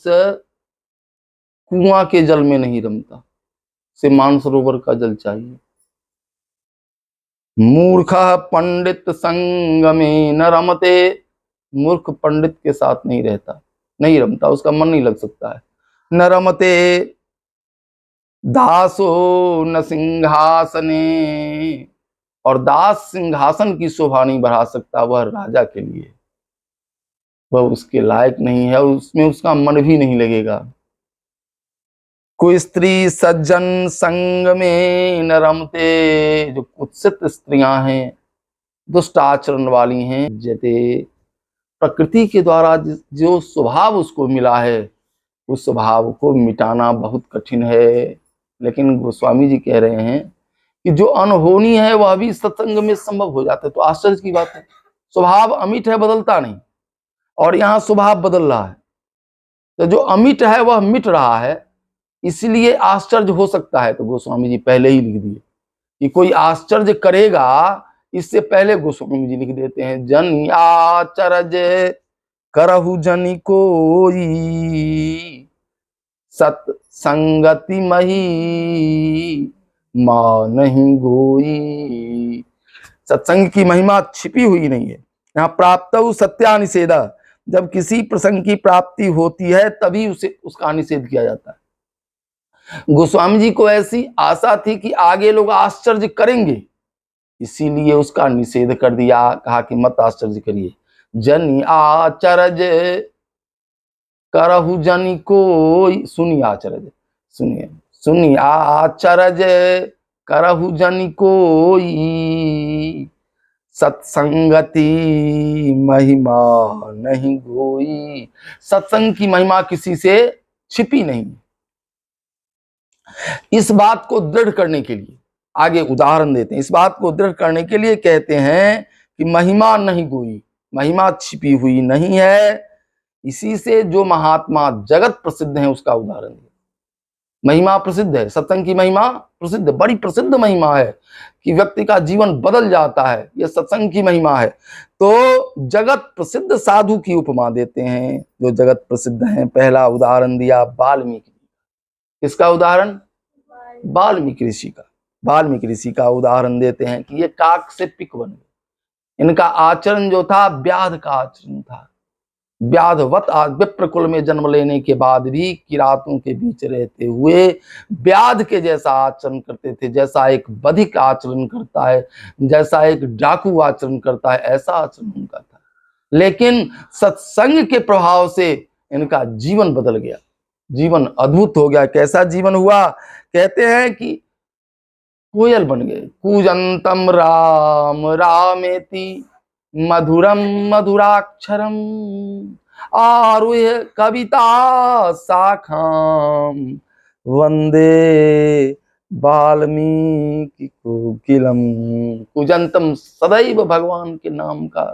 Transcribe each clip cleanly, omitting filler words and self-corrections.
मनुष्य कुआं के जल में नहीं रमता, से मानसरोवर का जल चाहिए। मूर्ख पंडित संग में न रमते, मूर्ख पंडित के साथ नहीं रहता, नहीं रमता, उसका मन नहीं लग सकता है। न रमते दासो न सिंहासने, और दास सिंहासन की शोभा नहीं बढ़ा सकता, वह राजा के लिए वह उसके लायक नहीं है, उसमें उसका मन भी नहीं लगेगा। कोई स्त्री सज्जन संग में न रमते, जो कुत्सित स्त्रियां हैं, दुष्ट आचरण वाली हैं, जैसे प्रकृति के द्वारा जो स्वभाव उसको मिला है, उस स्वभाव को मिटाना बहुत कठिन है। लेकिन गोस्वामी जी कह रहे हैं कि जो अनहोनी है वह भी सत्संग में संभव हो जाता है। तो आश्चर्य की बात है, स्वभाव अमिट है, बदलता नहीं, और यहाँ स्वभाव बदल रहा है। तो जो अमिट है वह मिट रहा है, इसलिए आश्चर्य हो सकता है। तो गोस्वामी जी पहले ही लिख दिए कि कोई आश्चर्य करेगा, इससे पहले गोस्वामी जी लिख देते हैं, जन आचर्य करहु जनि कोई, सत्संगति मही मां नहीं गोई। सत्संग की महिमा छिपी हुई नहीं है। यहाँ प्राप्त सत्यानिषेधा, जब किसी प्रसंग की प्राप्ति होती है तभी उसे उसका निषेध किया जाता है। गोस्वामी जी को ऐसी आशा थी कि आगे लोग आश्चर्य करेंगे, इसीलिए उसका निषेध कर दिया, कहा कि मत आश्चर्य करिए। जन आचर्य करहु जनि कोई, सुनिए आचर्य, सुनिए सुनिए आचर्य करहु जनि कोई, सत्संगति महिमा नहीं गोई। सत्संग की महिमा किसी से छिपी नहीं। इस बात को दृढ़ करने के लिए आगे उदाहरण देते हैं। इस बात को दृढ़ करने के लिए कहते हैं कि महिमा नहीं गोई, महिमा छिपी हुई नहीं है। इसी से जो महात्मा जगत प्रसिद्ध है उसका उदाहरण दिया। महिमा प्रसिद्ध है, सत्संग की महिमा प्रसिद्ध, बड़ी प्रसिद्ध महिमा है कि व्यक्ति का जीवन बदल जाता है, यह सत्संग की महिमा है। तो जगत प्रसिद्ध साधु की उपमा देते हैं, जो जगत प्रसिद्ध हैं। पहला उदाहरण दिया वाल्मीकि। किसका उदाहरण? वाल्मीकि ऋषि का। वाल्मीकि ऋषि का उदाहरण देते हैं कि ये काक से पिक बन गए। इनका आचरण जो था व्याध का आचरण था, व्याधवत। विप्र कुल में जन्म लेने के बाद भी किरातों के बीच रहते हुए व्याध के जैसा आचरण करते थे, जैसा एक बधिक आचरण करता है, जैसा एक डाकू आचरण करता है, ऐसा आचरण उनका था। लेकिन सत्संग के प्रभाव से इनका जीवन बदल गया, जीवन अद्भुत हो गया। कैसा जीवन हुआ? कहते हैं कि कोयल बन गए। कूजंतम राम रामेति मधुरम मधुराक्षरम, आरुह्य कविता शाखाम वंदे वाल्मीकि कोकिलम। कुजंतम सदैव भगवान के नाम का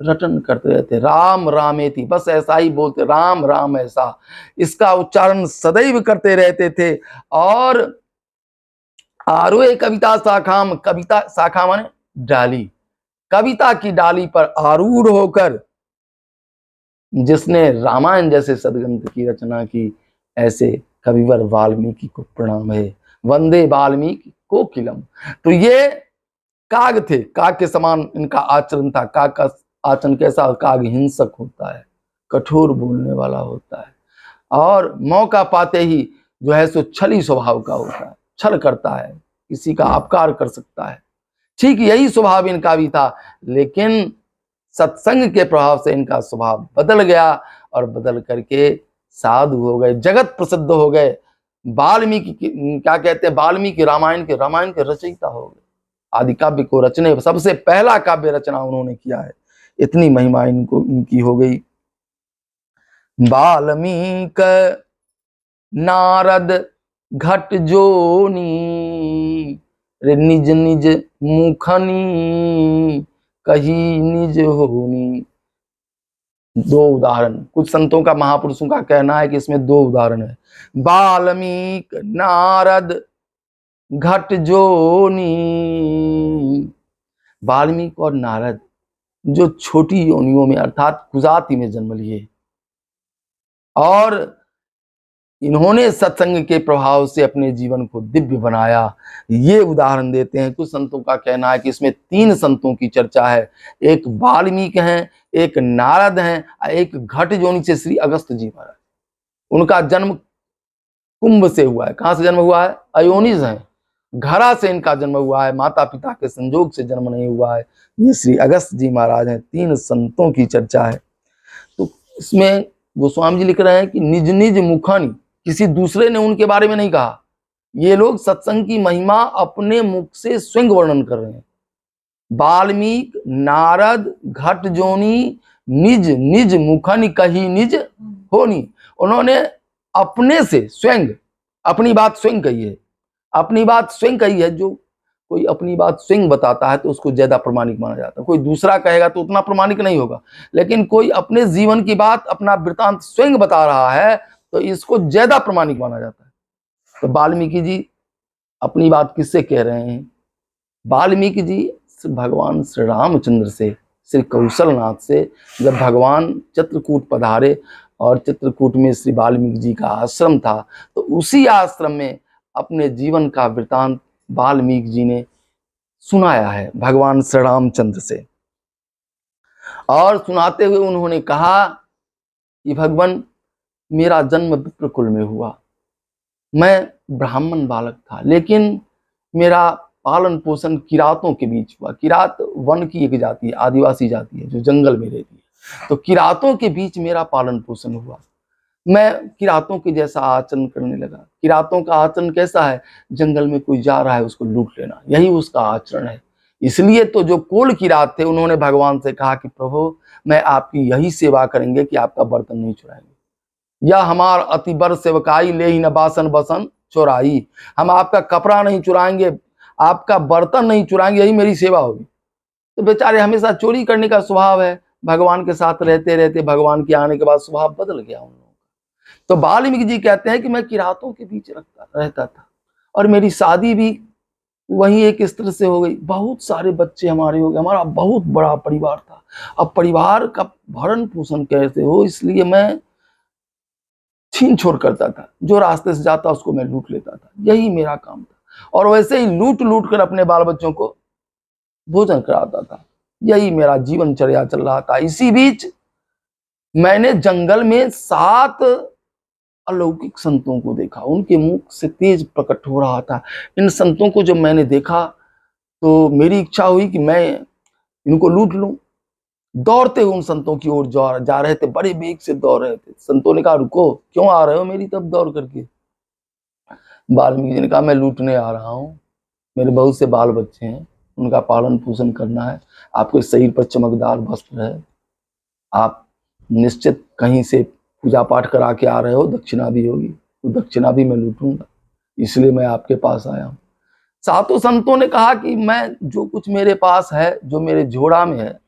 रटन करते रहते, राम रामेति, बस ऐसा ही बोलते, राम राम, ऐसा इसका उच्चारण सदैव करते रहते थे। और आरुह्य कविता शाखाम, कविता शाखा माने डाली, कविता की डाली पर आरूढ़ होकर जिसने रामायण जैसे सदग्रंथ की रचना की, ऐसे कविवर वाल्मीकि को प्रणाम है। वंदे वाल्मीकि कोकिलम। तो ये काग थे, काग के समान इनका आचरण था। काग का आचरण कैसा? काग हिंसक होता है, कठोर बोलने वाला होता है, और मौका पाते ही जो है सो छली स्वभाव का होता है, छल करता है, किसी का अपकार कर सकता है। ठीक यही स्वभाव इनका भी था, लेकिन सत्संग के प्रभाव से इनका स्वभाव बदल गया, और बदल करके साधु हो गए, जगत प्रसिद्ध हो गए। वाल्मीकि क्या कहते हैं? वाल्मीकि रामायण के रचयिता हो गए। आदि काव्य को रचने, सबसे पहला काव्य रचना उन्होंने किया है। इतनी महिमा इनको इनकी हो गई। वाल्मीकि नारद घट जोनी, निज निज मुखनी कही निज होनी। दो उदाहरण, कुछ संतों का, महापुरुषों का कहना है कि इसमें दो उदाहरण है। वाल्मीकि नारद घट जोनी, वाल्मीकि और नारद जो छोटी योनियों में अर्थात कुजाति में जन्म लिए, और इन्होंने सत्संग के प्रभाव से अपने जीवन को दिव्य बनाया। ये उदाहरण देते हैं। कुछ संतों का कहना है कि इसमें 3 संतों की चर्चा है, एक वाल्मीकि हैं, एक नारद हैं और एक घट जोनी से श्री अगस्त जी महाराज। उनका जन्म कुंभ से हुआ है। कहां से जन्म हुआ है? अयोनिज है, घड़ा से इनका जन्म हुआ है, माता पिता के संजोग से जन्म नहीं हुआ है। ये श्री अगस्त जी महाराज हैं। 3 संतों की चर्चा है। तो इसमें गोस्वामी जी लिख रहे हैं कि निज निज मुखानी, किसी दूसरे ने उनके बारे में नहीं कहा। ये लोग सत्संग की महिमा अपने मुख से स्वयं वर्णन कर रहे हैं। वाल्मीकि, नारद, घट जोनी, निज निज मुखन कही निज होनी। उन्होंने अपने से स्वयं अपनी बात स्वयं कही है। अपनी बात स्वयं कही है। जो कोई अपनी बात स्वयं बताता है तो उसको ज्यादा प्रमाणिक माना जाता है। कोई दूसरा कहेगा तो उतना प्रमाणिक नहीं होगा, लेकिन कोई अपने जीवन की बात, अपना वृतांत स्वयं बता रहा है तो इसको ज्यादा प्रमाणिक माना जाता है। तो वाल्मीकि जी अपनी बात किससे कह रहे हैं? वाल्मीकि जी भगवान श्री रामचंद्र से, श्री कौशलनाथ से, जब भगवान चित्रकूट पधारे और चित्रकूट में श्री वाल्मीकि जी का आश्रम था, तो उसी आश्रम में अपने जीवन का वृतांत वाल्मीकि जी ने सुनाया है भगवान श्री रामचंद्र से। और सुनाते हुए उन्होंने कहा कि भगवान, मेरा जन्म विप्रकुल में हुआ, मैं ब्राह्मण बालक था, लेकिन मेरा पालन पोषण किरातों के बीच हुआ। किरात वन की एक जाति है, आदिवासी जाति है जो जंगल में रहती है। तो किरातों के बीच मेरा पालन पोषण हुआ। मैं किरातों के जैसा आचरण करने लगा। किरातों का आचरण कैसा है? जंगल में कोई जा रहा है उसको लूट लेना, यही उसका आचरण है। इसलिए तो जो कोल किरात थे उन्होंने भगवान से कहा कि प्रभु, मैं आपकी यही सेवा करेंगे कि आपका बर्तन नहीं चुराएंगे। या हमार अति बर सेवकाई ले ही न बासन बसन चुराई। हम आपका कपड़ा नहीं चुराएंगे, आपका बर्तन नहीं चुराएंगे, यही मेरी सेवा होगी। तो बेचारे हमेशा चोरी करने का स्वभाव है। भगवान के साथ रहते रहते भगवान के आने के बाद स्वभाव बदल गया उन लोगों का। तो वाल्मीकि जी कहते हैं कि मैं किरातों के बीच रहता था और मेरी शादी भी वही एक स्त्री से हो गई। बहुत सारे बच्चे हमारे हो गए। हमारा बहुत बड़ा परिवार था। अब परिवार का भरण पोषण कैसे हो, इसलिए मैं छीन छोड़ करता था। जो रास्ते से जाता उसको मैं लूट लेता था, यही मेरा काम था। और वैसे ही लूट लूट कर अपने बाल बच्चों को भोजन कराता था। यही मेरा जीवनचर्या चल रहा था। इसी बीच मैंने जंगल में 7 अलौकिक संतों को देखा। उनके मुख से तेज प्रकट हो रहा था। इन संतों को जब मैंने देखा तो मेरी इच्छा हुई कि मैं इनको लूट लूं। दौड़ते हुए उन संतों की ओर जा रहे थे, बड़े वेग से दौड़ रहे थे। संतों ने कहा, रुको, क्यों आ रहे हो मेरी तरफ दौड़ करके? वाल्मीकि जी ने कहा, मैं लूटने आ रहा हूँ। मेरे बहुत से बाल बच्चे हैं, उनका पालन पोषण करना है। आपके शरीर पर चमकदार वस्त्र है, आप निश्चित कहीं से पूजा पाठ करा के आ रहे हो, दक्षिणा भी होगी, तो दक्षिणा भी मैं लूटूंगा, इसलिए मैं आपके पास आया हूँ। सातों संतों ने कहा कि मैं जो कुछ मेरे पास है, जो मेरे झोड़ा में है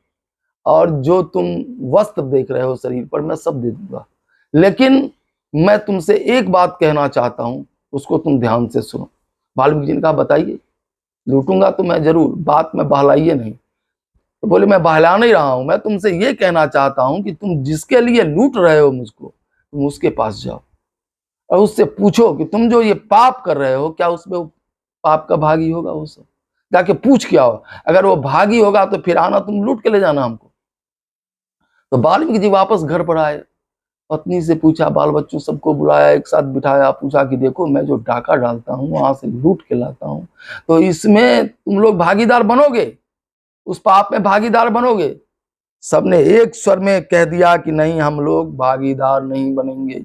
और जो तुम वस्त्र देख रहे हो शरीर पर, मैं सब दे दूंगा, लेकिन मैं तुमसे एक बात कहना चाहता हूं, उसको तुम ध्यान से सुनो। वाल्मीकि जी ने कहा, बताइए। लूटूंगा तो मैं जरूर, बात में बहलाइए नहीं। तो बोले, मैं बहला नहीं रहा हूं, मैं तुमसे ये कहना चाहता हूं कि तुम जिसके लिए लूट रहे हो मुझको, तुम उसके पास जाओ और उससे पूछो कि तुम जो ये पाप कर रहे हो, क्या उसमें पाप का भागी होगा? वो सब जाके पूछ के आओ। अगर वो भागी होगा तो फिर आना, तुम लूट के ले जाना हमको। तो वाल्मीकि जी वापस घर पर आए, पत्नी से पूछा, बाल बच्चों सबको बुलाया, एक साथ बिठाया, पूछा कि देखो, मैं जो डाका डालता हूँ, वहां से लूट के लाता हूँ, तो इसमें तुम लोग भागीदार बनोगे? उस पाप में भागीदार बनोगे? सबने एक स्वर में कह दिया कि नहीं, हम लोग भागीदार नहीं बनेंगे।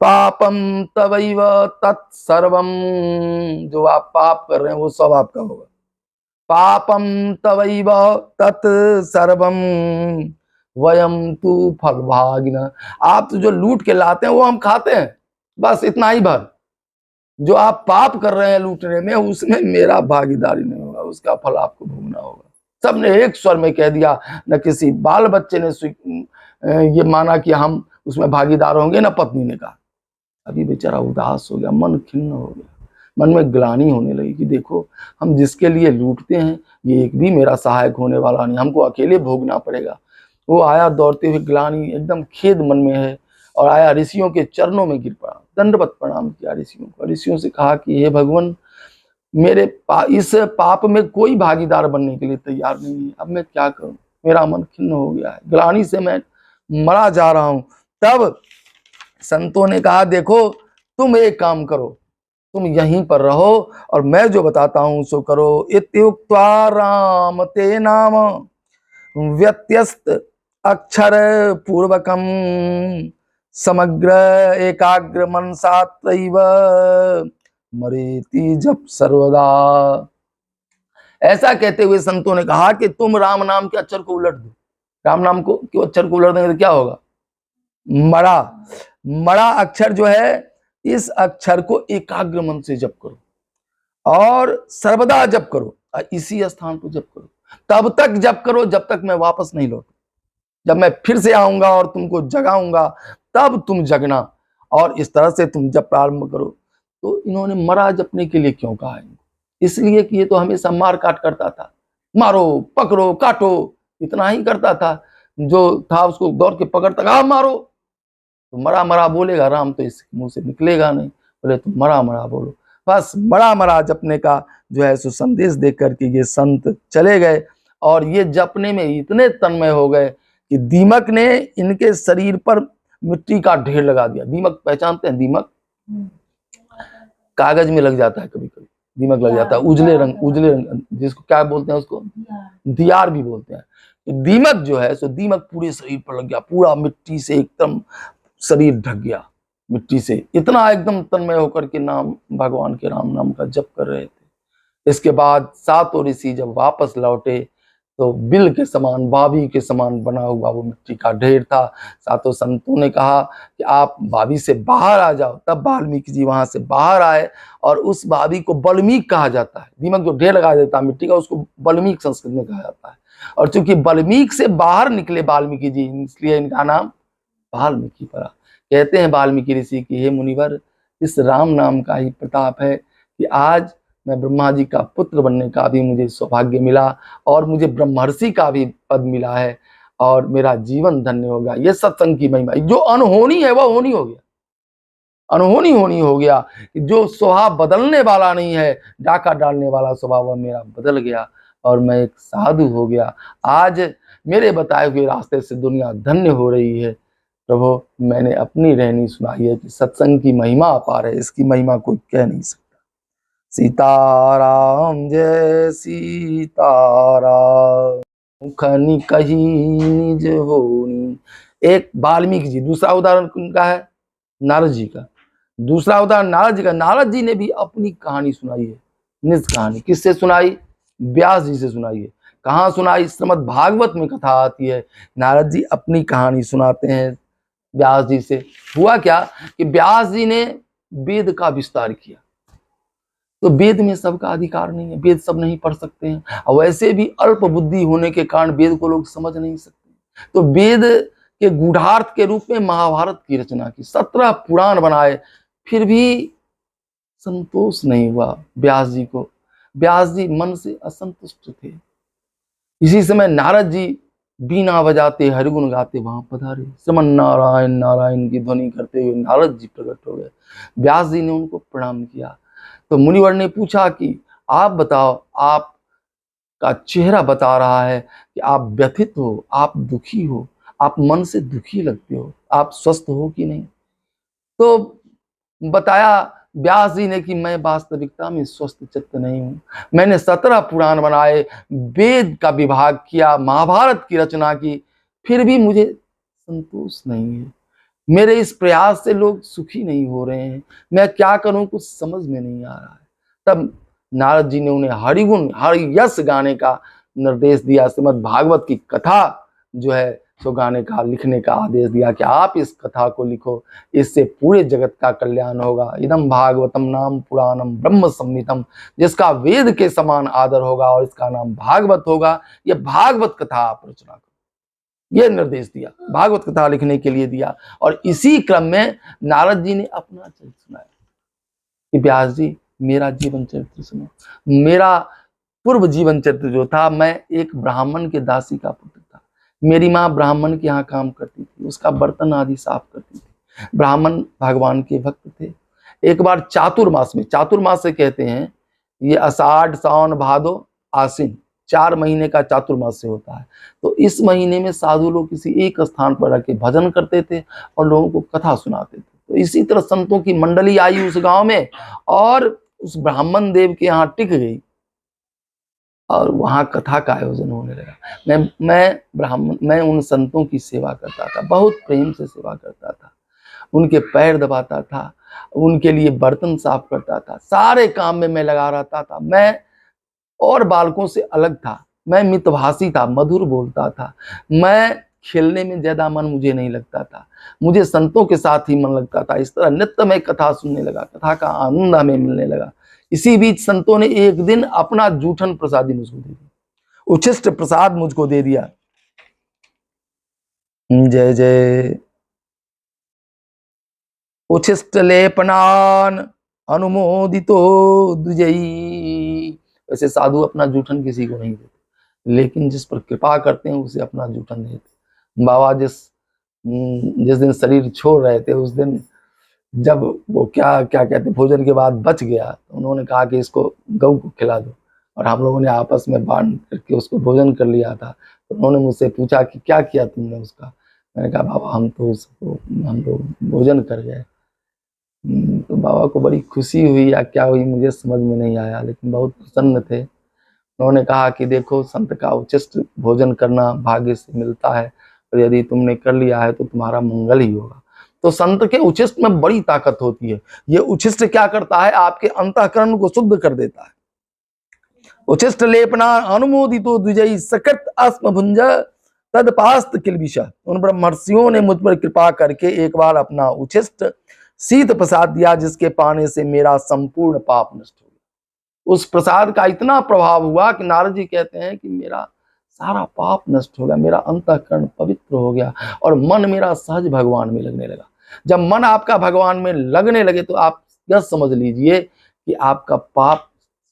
पापम तवैव तत्सर्वम, जो आप पाप कर रहे हैं वो सब आपका होगा। पापम तवैव तत्सर्वम वयम तू फल भागिना। आप तो जो लूट के लाते हैं वो हम खाते हैं, बस इतना ही भर। जो आप पाप कर रहे हैं लूटने में, उसमें मेरा भागीदारी नहीं होगा, उसका फल आपको भोगना होगा। सबने एक स्वर में कह दिया। न किसी बाल बच्चे ने ये माना कि हम उसमें भागीदार होंगे, न पत्नी ने कहा। अभी बेचारा उदास हो गया, मन खिन्न हो गया, मन में ग्लानि होने लगी कि देखो, हम जिसके लिए लूटते हैं ये एक भी मेरा सहायक होने वाला नहीं, हमको अकेले भोगना पड़ेगा। वो आया दौड़ते हुए, ग्लानि, एकदम खेद मन में है, और आया ऋषियों के चरणों में गिर पड़ा, दंडवत प्रणाम किया ऋषियों को। ऋषियों से कहा कि हे भगवान, मेरे इस पाप में कोई भागीदार बनने के लिए तैयार नहीं है, अब मैं क्या करूं, मेरा मन खिन्न हो गया है, ग्लानि से मैं मरा जा रहा हूं। तब संतों ने कहा देखो, तुम एक काम करो, तुम यहीं पर रहो और मैं जो बताता हूं सो करो। इत्युक्त्वा राम ते नाम व्यत्यस्त अक्षर पूर्वकम समग्र एकाग्र मनसा तैव मरेति जप सर्वदा। ऐसा कहते हुए संतों ने कहा कि तुम राम नाम के अक्षर को उलट दो। राम नाम को क्यों अक्षर को उलट देंगे तो क्या होगा? मरा। मरा अक्षर जो है, इस अक्षर को एकाग्र मन से जप करो और सर्वदा जप करो, इसी स्थान पर जप करो, तब तक जप करो जब तक मैं वापस नहीं लौटूं। जब मैं फिर से आऊंगा और तुमको जगाऊंगा तब तुम जगना, और इस तरह से तुम जब प्रारंभ करो। तो इन्होंने मरा जपने के लिए क्यों कहा है? इसलिए कि ये तो हमेशा मार काट करता था, मारो पकड़ो काटो, इतना ही करता था। जो था उसको दौड़ के पकड़ता, कहा मारो, तो मरा मरा बोलेगा, राम तो इस मुंह से निकलेगा नहीं, बोले तुम मरा मरा बोलो। बस मरा मरा जपने का जो है सो संदेश दे करके ये संत चले गए। और ये जपने में इतने तन्मय हो गए कि दीमक ने इनके शरीर पर मिट्टी का ढेर लगा दिया। दीमक पहचानते हैं? दीमक कागज में लग जाता है, कभी कभी दीमक लग जाता है, उजले रंग, जिसको क्या बोलते हैं, उसको दियार भी बोलते हैं। दीमक जो है सो दीमक पूरे शरीर पर लग गया, पूरा मिट्टी से एकदम शरीर ढक गया मिट्टी से, इतना एकदम तन्मय होकर के नाम, भगवान के राम नाम का जप कर रहे थे। इसके बाद सातों ऋषि जब वापस लौटे तो बिल के समान, बाबी के समान बना हुआ वो मिट्टी का ढेर था। सातों संतों ने कहा कि आप बाबी से बाहर आ जाओ। तब वाल्मीकि जी वहां से बाहर आए और उस बाबी को बल्मीक कहा जाता है। दीमक जो ढेर लगा देता है मिट्टी का, उसको बल्मीक संस्कृत में कहा जाता है। और चूंकि बल्मीक से बाहर निकले वाल्मीकि जी, इसलिए इनका नाम वाल्मीकि पड़ा। कहते हैं वाल्मीकि ऋषि की, हे मुनिवर, इस राम नाम का ही प्रताप है कि आज मैं ब्रह्मा जी का पुत्र बनने का भी मुझे सौभाग्य मिला और मुझे ब्रह्मर्षि का भी पद मिला है और मेरा जीवन धन्य हो गया। ये सत्संग की महिमा, जो अनहोनी है वह होनी हो गया, अनहोनी होनी हो गया। जो स्वभाव बदलने वाला नहीं है, डाका डालने वाला स्वभाव, वह मेरा बदल गया और मैं एक साधु हो गया। आज मेरे बताए हुए रास्ते से दुनिया धन्य हो रही है। प्रभु, मैंने अपनी रहनी सुनाई है कि सत्संग की महिमा अपार है, इसकी महिमा कोई कह नहीं सकता। सीताराम जय सीताराम, मुखनि कही निज होनी। एक वाल्मीकि जी, दूसरा उदाहरण उनका है नारद जी का। दूसरा उदाहरण नारद जी का। नारद जी ने भी अपनी कहानी सुनाई है, निज कहानी। किससे सुनाई? व्यास जी से सुनाई है। कहाँ सुनाई? श्रीमद् भागवत में कथा आती है, नारद जी अपनी कहानी सुनाते हैं व्यास जी से। हुआ क्या कि व्यास जी ने वेद का विस्तार किया। तो वेद में सबका अधिकार नहीं है, वेद सब नहीं पढ़ सकते हैं, और वैसे भी अल्प बुद्धि होने के कारण वेद को लोग समझ नहीं सकते। तो वेद के गूढ़ार्थ के रूप में महाभारत की रचना की, 17 पुराण बनाए, फिर भी संतोष नहीं हुआ व्यास जी को। व्यास जी मन से असंतुष्ट थे। इसी समय नारद जी बीना बजाते हरिगुण गाते वहां पधारे। समन नारायण नारायण की ध्वनि करते हुए नारद जी प्रकट हो गए। व्यास जी ने उनको प्रणाम किया। तो मुनिवर ने पूछा कि आप बताओ, आपका चेहरा बता रहा है कि आप व्यथित हो, आप दुखी हो, आप मन से दुखी लगते हो, आप स्वस्थ हो कि नहीं? तो बताया व्यास जी ने कि मैं वास्तविकता में स्वस्थ चित्त नहीं हूं। मैंने 17 पुराण बनाए, वेद का विभाग किया, महाभारत की रचना की, फिर भी मुझे संतोष नहीं है। मेरे इस प्रयास से लोग सुखी नहीं हो रहे हैं, मैं क्या करूं, कुछ समझ में नहीं आ रहा है। तब नारद जी ने उन्हें हरिगुण, हरियश गाने का निर्देश दिया। श्रीमद् भागवत की कथा जो है सो गाने का, लिखने का आदेश दिया कि आप इस कथा को लिखो, इससे पूरे जगत का कल्याण होगा। इदम भागवतम नाम पुराणम ब्रह्म संहितम, जिसका वेद के समान आदर होगा और इसका नाम भागवत होगा। ये भागवत कथा आप रचना करो, ये निर्देश दिया, भागवत कथा लिखने के लिए दिया। और इसी क्रम में नारद जी ने अपना चरित्र सुनाया कि व्यास जी, मेरा जीवन चरित्र सुनो। मेरा पूर्व जीवन चरित्र जो था, मैं एक ब्राह्मण के दासी का पुत्र था। मेरी माँ ब्राह्मण के यहाँ काम करती थी, उसका बर्तन आदि साफ करती थी। ब्राह्मण भगवान के भक्त थे। एक बार चातुर्मास में, चातुर्मास से कहते हैं ये आषाढ़ सावन भादो आश्विन 4 महीने का चातुर्मास से होता है। तो इस महीने में साधु लोग किसी एक स्थान पर रख के भजन करते थे और लोगों को कथा सुनाते थे। तो इसी तरह संतों की मंडली आई उस गांव में और उस ब्राह्मण देव के यहाँ टिक गई और वहां कथा का आयोजन होने लगा। मैं उन संतों की सेवा करता था, बहुत प्रेम से सेवा करता था, उनके पैर दबाता था, उनके लिए बर्तन साफ करता था, सारे काम में मैं लगा रहता था। मैं और बालकों से अलग था, मैं मितभाषी था, मधुर बोलता था। मैं खेलने में ज्यादा मन मुझे नहीं लगता था, मुझे संतों के साथ ही मन लगता था। इस तरह नित्य मैं कथा सुनने लगा, कथा का आनंद हमें मिलने लगा। इसी बीच संतों ने एक दिन अपना जूठन प्रसादी मुझको दे दिया, उच्छिष्ट प्रसाद मुझको दे दिया। जय जय उच्छिष्ट लेपनान अनुमोदितो द्विजयी। वैसे साधु अपना जूठन किसी को नहीं देते, लेकिन जिस पर कृपा करते हैं उसे अपना जूठन देते। बाबा जिस दिन शरीर छोड़ रहे थे, उस दिन जब वो क्या क्या कहते भोजन के बाद बच गया, तो उन्होंने कहा कि इसको गऊ को खिला दो, और हम लोगों ने आपस में बांट करके उसको भोजन कर लिया था। तो उन्होंने मुझसे पूछा कि क्या किया तुमने उसका। मैंने कहा बाबा हम लोग भोजन कर गए। तो बाबा को बड़ी खुशी हुई या क्या हुई मुझे समझ में नहीं आया, लेकिन बहुत प्रसन्न थे। उन्होंने कहा कि देखो संत का उच्छिष्ट भोजन करना भाग्य से मिलता है, और यदि तुमने कर लिया है तो तुम्हारा मंगल ही होगा। तो संत के उच्छिष्ट में बड़ी ताकत होती है। ये उच्छिष्ट क्या करता है, आपके अंतःकरण को शुद्ध कर देता है। उच्छिष्ट लेपना अनुमोदितो द्विजयी सकृत अस्म भुंज तदपास्त किलबिषा। उन ब्रह्मर्षियों ने मुझ पर कृपा करके एक बार अपना उच्छिष्ट शीत प्रसाद दिया, जिसके पाने से मेरा संपूर्ण पाप नष्ट हो गया। उस प्रसाद का इतना प्रभाव हुआ कि नारद जी कहते हैं कि मेरा सारा पाप नष्ट हो गया, मेरा अंतःकरण पवित्र हो गया और मन मेरा सहज भगवान में लगने लगा। जब मन आपका भगवान में लगने लगे तो आप यह समझ लीजिए कि आपका पाप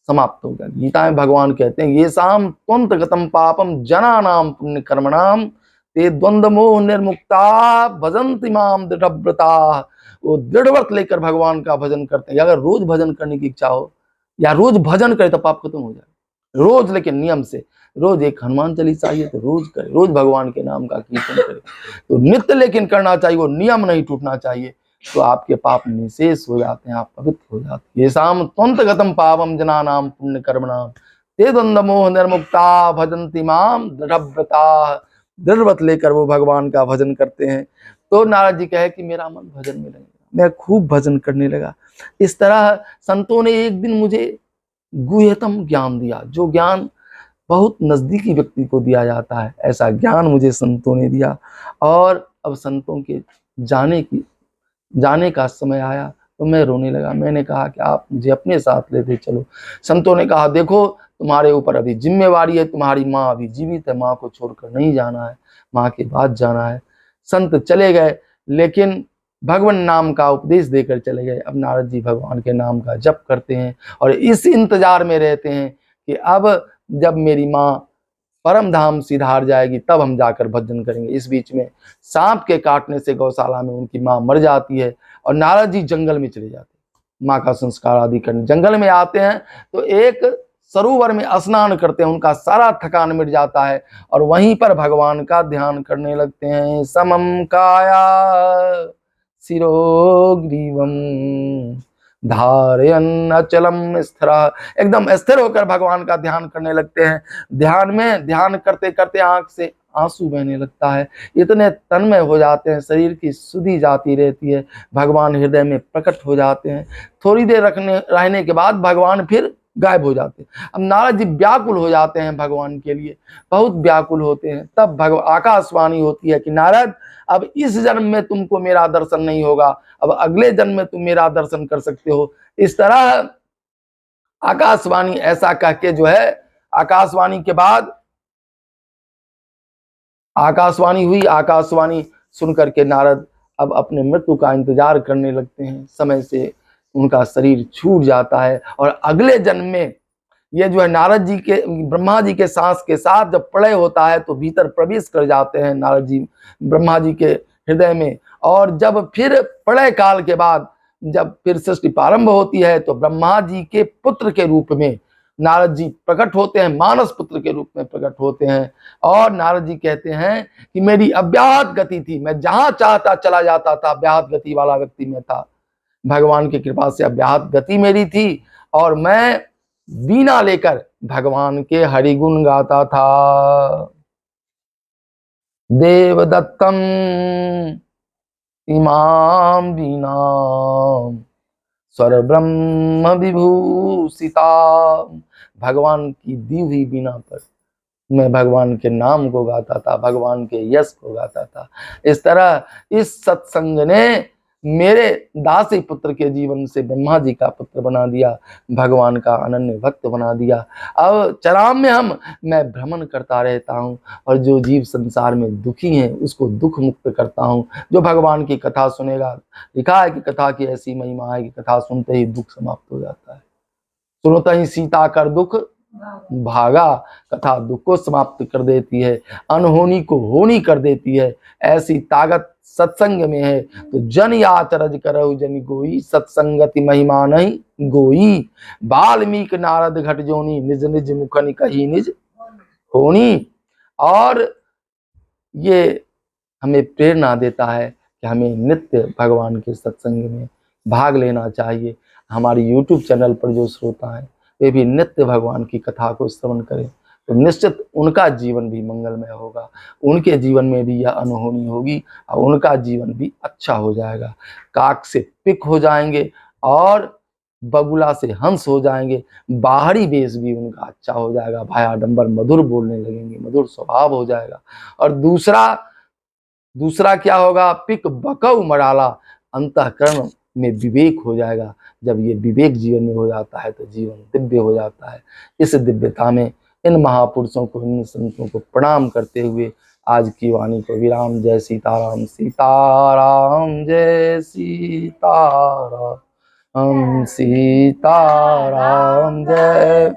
समाप्त हो गया। गीता में भगवान कहते हैं ये शाम त्वंत गतम पापम जना नाम पुण्य कर्मणाम ते द्वंद्व मोह निर्मुक्ता भजन्ति माम दृढ़व्रता। वो दृढ़ व्रत लेकर भगवान का भजन करते हैं। अगर रोज भजन करने की इच्छा हो या रोज भजन करे तो पाप खत्म हो जाए। रोज, लेकिन नियम से। रोज एक हनुमान चालीसा चाहिए तो रोज करे, रोज भगवान के नाम का कीर्तन करे। तो नित्य लेकिन करना चाहिए, वो नियम नहीं टूटना चाहिए। तो आपके पाप निशेष हो जाते हैं, आप पवित्र हो जाते हैं। ये शाम त्वंत गतम पापम जना नाम पुण्य कर्मणाम ते द्वंद्व मोह निर्मुक्ता भजन्ति माम दृढ़व्रता। दृढ़व्रत लेकर वो भगवान का भजन करते हैं। तो नारद जी कहे कि मेरा मन भजन में लगे, मैं खूब भजन करने लगा। इस तरह संतों ने एक दिन मुझे गुह्यतम ज्ञान दिया, जो ज्ञान बहुत नजदीकी व्यक्ति को दिया जाता है, ऐसा ज्ञान मुझे संतों ने दिया। और अब संतों के जाने का समय आया तो मैं रोने लगा। मैंने कहा कि आप मुझे अपने साथ लेते चलो। संतों ने कहा देखो तुम्हारे ऊपर अभी जिम्मेवारी है, तुम्हारी माँ अभी जीवित है, माँ को छोड़कर नहीं जाना है, माँ के बाद जाना है। संत चले गए, लेकिन भगवान नाम का उपदेश देकर चले गए। अब नारद जी भगवान के नाम का जप करते हैं और इस इंतजार में रहते हैं कि अब जब मेरी माँ परम धाम सिधार जाएगी तब हम जाकर भजन करेंगे। इस बीच में सांप के काटने से गौशाला में उनकी माँ मर जाती है और नारद जी जंगल में चले जाते हैं माँ का संस्कार आदि करने। जंगल में आते हैं तो एक सरोवर में स्नान करते हैं, उनका सारा थकान मिट जाता है और वहीं पर भगवान का ध्यान करने लगते हैं। समम काया शिरोग्रीवम धारयन् अचलम स्थिर। एकदम स्थिर होकर भगवान का ध्यान करने लगते हैं। ध्यान में ध्यान करते करते आंख से आंसू बहने लगता है, इतने तन्मय हो जाते हैं, शरीर की सुधि जाती रहती है, भगवान हृदय में प्रकट हो जाते हैं। थोड़ी देर रहने के बाद भगवान फिर गायब हो जाते हैं। अब नारद जी व्याकुल हो जाते हैं भगवान के लिए, बहुत व्याकुल होते हैं। तब आकाशवाणी होती है कि नारद अब इस जन्म में तुमको मेरा दर्शन नहीं होगा, अब अगले जन्म में तुम मेरा दर्शन कर सकते हो। इस तरह आकाशवाणी ऐसा कह के जो है, आकाशवाणी के बाद आकाशवाणी हुई। आकाशवाणी सुनकर के नारद अब अपने मृत्यु का इंतजार करने लगते हैं। समय से उनका शरीर छूट जाता है और अगले जन्म में ये जो है नारद जी के ब्रह्मा जी के सांस के साथ जब प्रलय होता है तो भीतर प्रवेश कर जाते हैं नारद जी ब्रह्मा जी के हृदय में। और जब फिर प्रलय काल के बाद जब फिर सृष्टि प्रारंभ होती है तो ब्रह्मा जी के पुत्र के रूप में नारद जी प्रकट होते हैं, मानस पुत्र के रूप में प्रकट होते हैं। और नारद जी कहते हैं कि मेरी अव्याहत गति थी, मैं जहां चाहता चला जाता था, अव्याहत गति वाला व्यक्ति मैं था। भगवान की कृपा से अव्याहत गति मेरी थी और मैं वीणा लेकर भगवान के हरिगुण गाता था। देवदत्तम इमाम वीणा स्वर ब्रह्म विभूषिता। भगवान की दी हुई वीणा पर मैं भगवान के नाम को गाता था, भगवान के यश को गाता था। इस तरह इस सत्संग ने मेरे दासी पुत्र के जीवन से ब्रह्मा जी का पुत्र बना दिया, भगवान का अनन्य भक्त बना दिया। अब चराम में मैं भ्रमण करता रहता हूँ और जो जीव संसार में दुखी हैं उसको दुख मुक्त करता हूँ। जो भगवान की कथा सुनेगा, लिखा है कि कथा की ऐसी महिमा है कि कथा सुनते ही दुख समाप्त हो जाता है। सुनता ही सीता कर दुख भागा, कथा दुख को समाप्त कर देती है, अनहोनी को होनी कर देती है। ऐसी ताकत सत्संग में है। तो जन याचरज करहु जन गोई, सत्संगति महिमा नहीं गोई। वाल्मीकि नारद घट जोनी, निज निज मुखनि कही निज होनी। और ये हमें प्रेरणा देता है कि हमें नित्य भगवान के सत्संग में भाग लेना चाहिए। हमारे YouTube चैनल पर जो श्रोता हैं वे भी नित्य भगवान की कथा को श्रवण करें तो निश्चित उनका जीवन भी मंगलमय होगा, उनके जीवन में भी यह अनहोनी होगी और उनका जीवन भी अच्छा हो जाएगा। काक से पिक हो जाएंगे और बगुला से हंस हो जाएंगे। बाहरी वेश भी उनका अच्छा हो जाएगा, भायाडंबर मधुर बोलने लगेंगे, मधुर स्वभाव हो जाएगा। और दूसरा क्या होगा, पिक बकऊ मराला, अंतःकरण में विवेक हो जाएगा। जब ये विवेक जीवन में हो जाता है तो जीवन दिव्य हो जाता है। इस दिव्यता में इन महापुरुषों को, इन संतों को प्रणाम करते हुए आज की वाणी को विराम। जय सीताराम, सीताराम जय सीताराम, सीताराम जय